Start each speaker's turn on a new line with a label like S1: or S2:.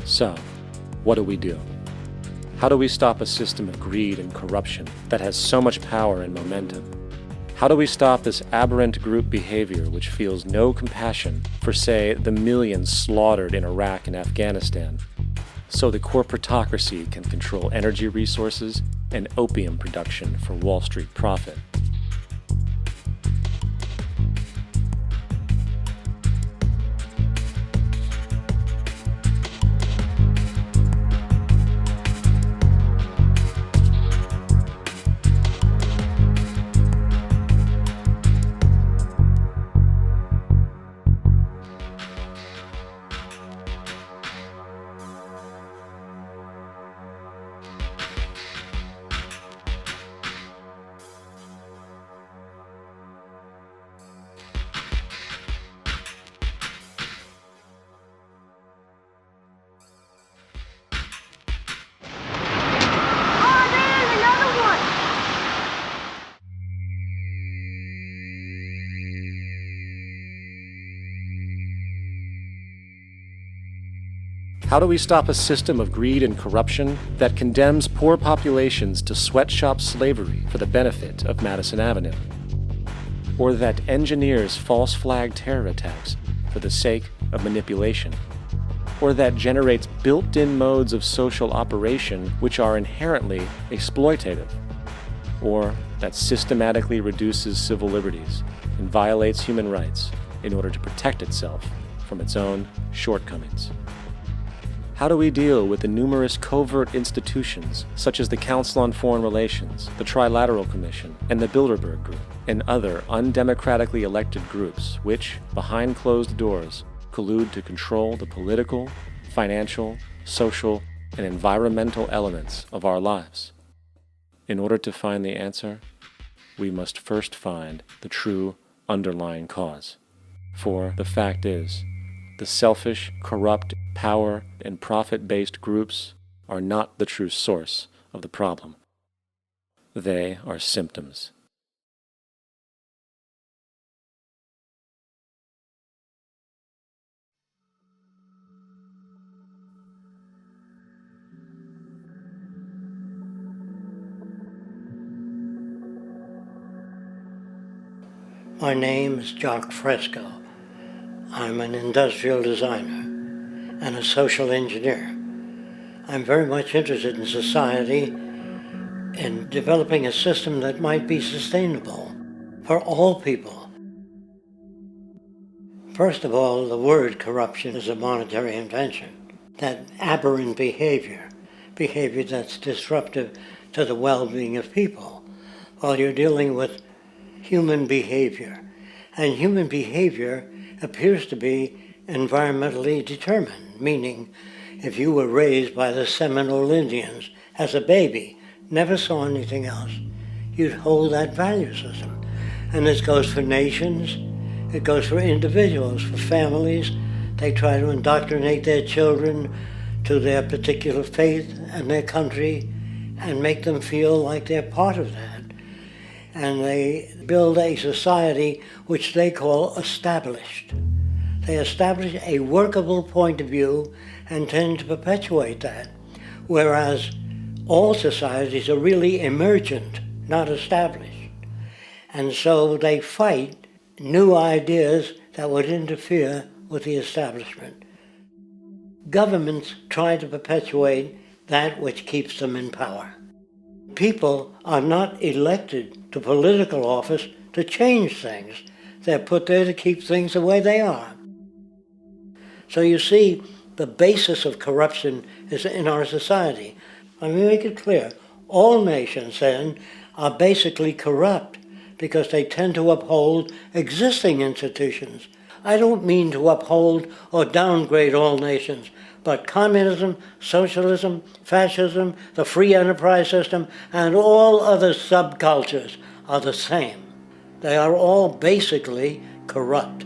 S1: So, what do we do? How do we stop a system of greed and corruption that has so much power and momentum? How do we stop this aberrant group behavior which feels no compassion for, say, the millions slaughtered in Iraq and Afghanistan, so the corporatocracy can control energy resources and opium production for Wall Street profit? How do we stop a system of greed and corruption that condemns poor populations to sweatshop slavery for the benefit of Madison Avenue? Or that engineers false flag terror attacks for the sake of manipulation? Or that generates built-in modes of social operation which are inherently exploitative? Or that systematically reduces civil liberties and violates human rights in order to protect itself from its own shortcomings? How do we deal with the numerous covert institutions, such as the Council on Foreign Relations, the Trilateral Commission, and the Bilderberg Group, and other undemocratically elected groups which, behind closed doors, collude to control the political, financial, social, and environmental elements of our lives? In order to find the answer, we must first find the true underlying cause. For the fact is, the selfish, corrupt, power, and profit-based groups are not the true source of the problem. They are symptoms.
S2: My name is Jock Fresco. I'm an industrial designer and a social engineer. I'm very much interested in society and developing a system that might be sustainable for all people. First of all, the word corruption is a monetary invention. That aberrant behavior that's disruptive to the well-being of people, while you're dealing with human behavior. And human behavior appears to be environmentally determined, meaning if you were raised by the Seminole Indians as a baby, never saw anything else, you'd hold that value system. And this goes for nations, it goes for individuals, for families. They try to indoctrinate their children to their particular faith and their country and make them feel like they're part of that. And they build a society which they call established. They establish a workable point of view and tend to perpetuate that, whereas all societies are really emergent, not established. And so they fight new ideas that would interfere with the establishment. Governments try to perpetuate that which keeps them in power. People are not elected to political office to change things. They're put there to keep things the way they are. So you see, the basis of corruption is in our society. Let me make it clear. All nations, then, are basically corrupt because they tend to uphold existing institutions. I don't mean to uphold or downgrade all nations, but communism, socialism, fascism, the free enterprise system, and all other subcultures are the same. They are all basically corrupt.